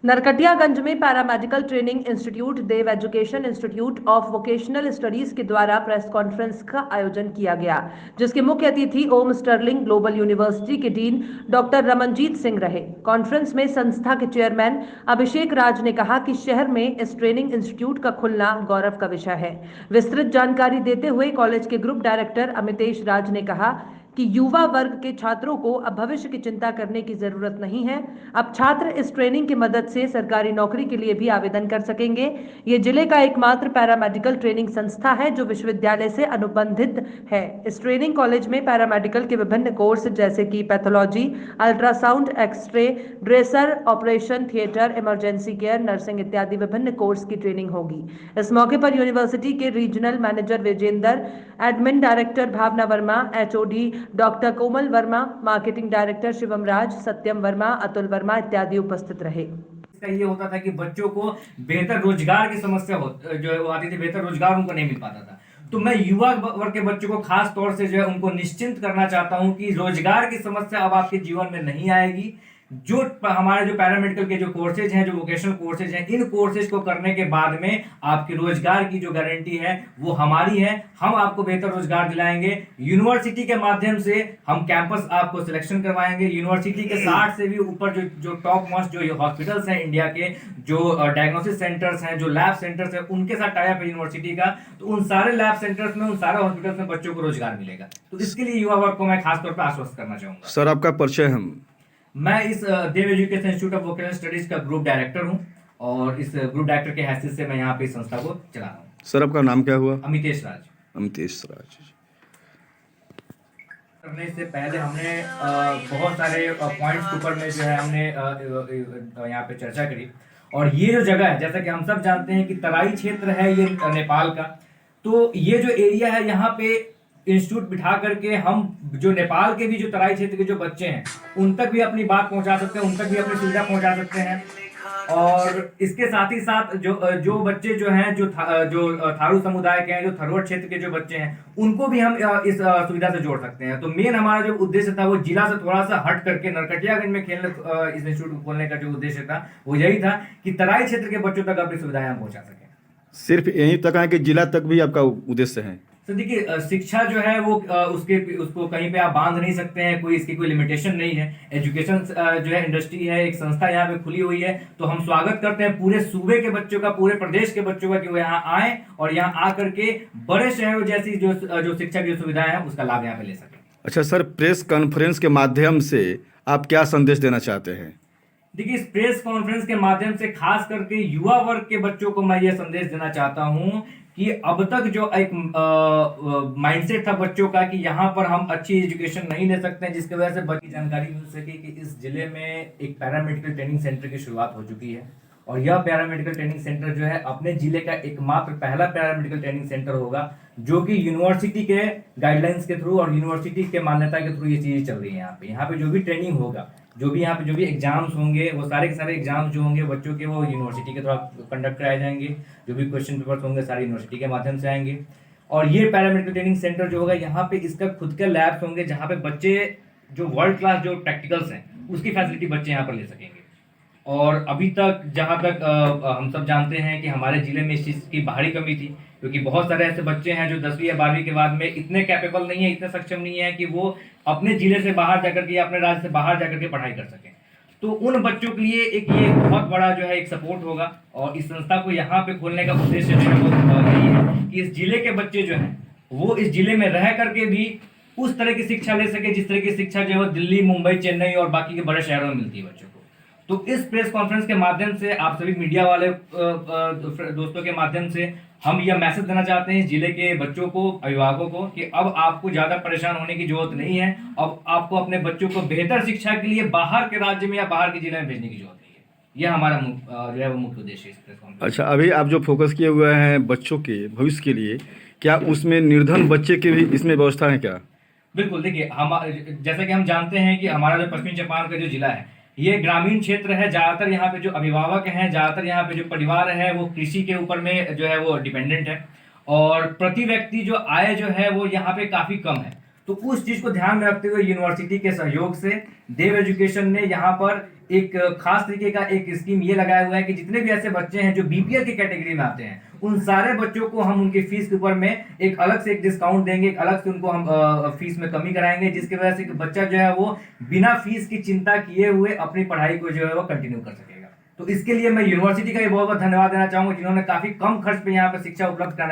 नरकटियागंज में paramedical training institute Dev education institute of vocational studies के द्वारा प्रेस कॉन्फ्रेंस का आयोजन किया गया, जिसके मुख्य अतिथि ओम स्टर्लिंग ग्लोबल यूनिवर्सिटी के डीन डॉक्टर रमनजीत सिंह रहे। कॉन्फ्रेंस में संस्था के चेयरमैन अभिषेक राज ने कहा कि शहर में इस ट्रेनिंग इंस्टीट्यूट का खुलना गौरव का विषय है। विस्तृत जानकारी देते हुए कॉलेज के ग्रुप डायरेक्टर अमितेश राज ने कहा कि युवा वर्ग के छात्रों को अब भविष्य की चिंता करने की जरूरत नहीं है। अब छात्र इस ट्रेनिंग की मदद से सरकारी नौकरी के लिए भी आवेदन कर सकेंगे। ये जिले का एकमात्र पैरामेडिकल ट्रेनिंग संस्था है जो विश्वविद्यालय से अनुबंधित है। इस ट्रेनिंग कॉलेज में पैरामेडिकल के विभिन्न कोर्स जैसे कि pathology, ultrasound, x-ray, dresser operation theatre, emergency care, nursing इत्यादि विभिन्न कोर्स की ट्रेनिंग होगी। इस मौके पर यूनिवर्सिटी के regional manager Vijendra, admin director Bhavna Verma, HOD doctor Komal Verma, marketing director Shivam Raj, Satyam Verma, Atul Verma इत्यादि उपस्थित रहे। इसका ये होता था कि बच्चों को बेहतर रोजगार की समस्या जो है वो आती थी, बेहतर रोजगार उनको नहीं मिल पाता था। तो मैं युवा वर्ग के बच्चों को खास तौर से जो है उनको निश्चिंत करना चाहता हूं कि रोजगार की समस्या अब आपके जीवन में नहीं आएगी। जो हमारे जो पैरामेडिकल के जो कोर्सेज हैं, जो वोकेशनल कोर्सेज हैं, इन कोर्सेज को करने के बाद में आपकी रोजगार की जो गारंटी है वो हमारी है। हम आपको बेहतर रोजगार दिलाएंगे। यूनिवर्सिटी के माध्यम से हम कैंपस आपको सिलेक्शन करवाएंगे। यूनिवर्सिटी के 60 से भी ऊपर जो टॉप मोस्ट जो हॉस्पिटल्स हैं इंडिया के, जो डायग्नोसिस सेंटर्स हैं, जो लैब सेंटर्स हैं, उनके साथ टाई अप है यूनिवर्सिटी का। तो उन सारे लैब सेंटर्स में, उन सारे हॉस्पिटल्स में बच्चों को रोजगार मिलेगा। तो इसके लिए युवा वर्ग को मैं खासतौर पर आश्वस्त करना चाहूंगा। सर, आपका परिचय हम मैं इस Dev education institute of vocational studies का ग्रुप डायरेक्टर हूं और इस ग्रुप डायरेक्टर के हैसियत से मैं यहाँ पे इस संस्था को चला रहा हूँ। सर, आपका नाम क्या हुआ? अमितेश राज। अमितेश राज। करने से पहले हमने बहुत सारे पॉइंट्स के ऊपर में जो है हमने यहाँ पे चर्चा करी। और ये जो जगह है, जैसा कि हम सब जानते हैं कि तराई क्षेत्र है ये नेपाल का, तो ये जो एरिया है यहाँ पे इंस्टीट्यूट बिठा करके हम जो नेपाल के भी जो तराई क्षेत्र के जो बच्चे हैं उन तक भी अपनी बात पहुंचा सकते हैं, उन तक भी अपनी सुविधा पहुंचा सकते हैं। और इसके साथ ही साथ जो बच्चे जो हैं जो थारू समुदाय के हैं, जो थारूअट क्षेत्र के जो बच्चे हैं, उनको भी हम इस सुविधा से जोड़ सकते हैं। तो मेन हमारा जो उद्देश्य था वो जिला से थोड़ा सा हट करके नरकटियागंज में खेलने इस इंस्टीट्यूट खोलने का जो उद्देश्य था वो यही था कि तराई क्षेत्र के बच्चों तक अपनी सुविधाएं हम पहुंचा सकें। सिर्फ यहीं तक है कि जिला तक भी आपका उद्देश्य है? तो देखिए, शिक्षा जो है वो उसको कहीं पे आप बांध नहीं सकते हैं, कोई इसकी कोई लिमिटेशन नहीं है। एजुकेशन जो है इंडस्ट्री है, एक संस्था यहाँ पे खुली हुई है। तो हम स्वागत करते हैं पूरे सूबे के बच्चों का, पूरे प्रदेश के बच्चों का कि वो यहाँ आए और यहाँ आकर के बड़े शहरों जैसी जो शिक्षा की सुविधाएं हैं उसका लाभ यहाँ पे ले सकें। अच्छा सर, प्रेस कॉन्फ्रेंस के माध्यम से आप क्या संदेश देना चाहते हैं? देखिए, इस प्रेस कॉन्फ्रेंस के माध्यम से खास करके युवा वर्ग के बच्चों को मैं ये संदेश देना चाहता हूं कि अब तक जो एक माइंडसेट था बच्चों का कि यहाँ पर हम अच्छी एजुकेशन नहीं ले सकते हैं, जिसकी वजह से बच्ची जानकारी मिल सके कि इस जिले में एक पैरामेडिकल ट्रेनिंग सेंटर की शुरुआत हो चुकी है। और यह पैरामेडिकल ट्रेनिंग सेंटर जो है अपने जिले का एकमात्र पहला पैरामेडिकल ट्रेनिंग सेंटर होगा, जो कि यूनिवर्सिटी के गाइडलाइंस के थ्रू और यूनिवर्सिटी के मान्यता के थ्रू ये चीजें चल रही है। यहाँ पे जो भी ट्रेनिंग होगा, जो भी यहाँ पे जो भी एग्जाम्स होंगे, वो सारे के सारे एग्जाम्स जो होंगे बच्चों के, वो यूनिवर्सिटी के द्वारा कंडक्ट कराए जाएंगे। जो भी क्वेश्चन पेपर्स होंगे सारे यूनिवर्सिटी के माध्यम से आएंगे। और ये पैरामेडिकल ट्रेनिंग सेंटर जो होगा, यहाँ पे इसका खुद के लैब्स होंगे, जहाँ पे बच्चे जो वर्ल्ड क्लास जो प्रैक्टिकल्स हैं उसकी फैसिलिटी बच्चे यहाँ पर ले सकेंगे। और अभी तक जहाँ तक हम सब जानते हैं कि हमारे जिले में इस चीज़ की भारी कमी थी, क्योंकि बहुत सारे ऐसे बच्चे हैं जो 10वीं या 12वीं के बाद में इतने कैपेबल नहीं है, इतने सक्षम नहीं है कि वो अपने जिले से बाहर जाकर के या अपने राज्य से बाहर जाकर के पढ़ाई कर सकें। तो उन बच्चों के लिए एक ये बहुत बड़ा जो है एक सपोर्ट होगा। और इस संस्था को यहाँ पे खोलने का उद्देश्य जो है वो यही है कि इस जिले के बच्चे जो हैं वो इस जिले में रह करके भी उस तरह की शिक्षा ले सके जिस तरह की शिक्षा जो है वो दिल्ली, मुंबई, चेन्नई और बाकी के बड़े शहरों में मिलती है बच्चों को। तो इस प्रेस कॉन्फ्रेंस के माध्यम से आप सभी मीडिया वाले दोस्तों के माध्यम से हम यह मैसेज देना चाहते हैं जिले के बच्चों को, अभिभावकों को, कि अब आपको ज्यादा परेशान होने की जरूरत नहीं है। अब आपको अपने बच्चों को बेहतर शिक्षा के लिए बाहर के राज्य में या बाहर के जिले में भेजने की जरूरत नहीं है। यह हमारा जो है वो मुख्य उद्देश्य है इस प्रेस कॉन्फ्रेंस। अच्छा, अभी आप जो फोकस किए हुए हैं बच्चों के भविष्य के लिए, क्या उसमें निर्धन बच्चे की भी इसमें व्यवस्था है क्या? बिल्कुल, देखिए हम जैसा कि हम जानते हैं कि हमारा जो पश्चिमी चंपारण का जो जिला है ये ग्रामीण क्षेत्र है। ज्यादातर यहाँ पे जो अभिभावक हैं, ज्यादातर यहाँ पे जो परिवार है वो कृषि के ऊपर में जो है वो डिपेंडेंट है। और प्रति व्यक्ति जो आय जो है वो यहाँ पे काफी कम है। तो उस चीज को ध्यान में रखते हुए यूनिवर्सिटी के सहयोग से देव एजुकेशन ने यहाँ पर एक खास तरीके का एक स्कीम ये लगाया हुआ है कि जितने भी ऐसे बच्चे हैं जो बीपीएल की कैटेगरी में आते हैं, उन सारे बच्चों को हम उनकी फीस के ऊपर में एक अलग से एक डिस्काउंट देंगे, एक अलग से उनको हम फीस में कमी कराएंगे, जिसकी वजह से बच्चा जो है वो बिना फीस की चिंता किए हुए अपनी पढ़ाई को जो है वो कंटिन्यू कर सकेगा। तो इसके लिए मैं यूनिवर्सिटी का भी बहुत बहुत धन्यवाद देना चाहूंगा, जिन्होंने काफी कम खर्च पे यहाँ पे शिक्षा उपलब्ध कराने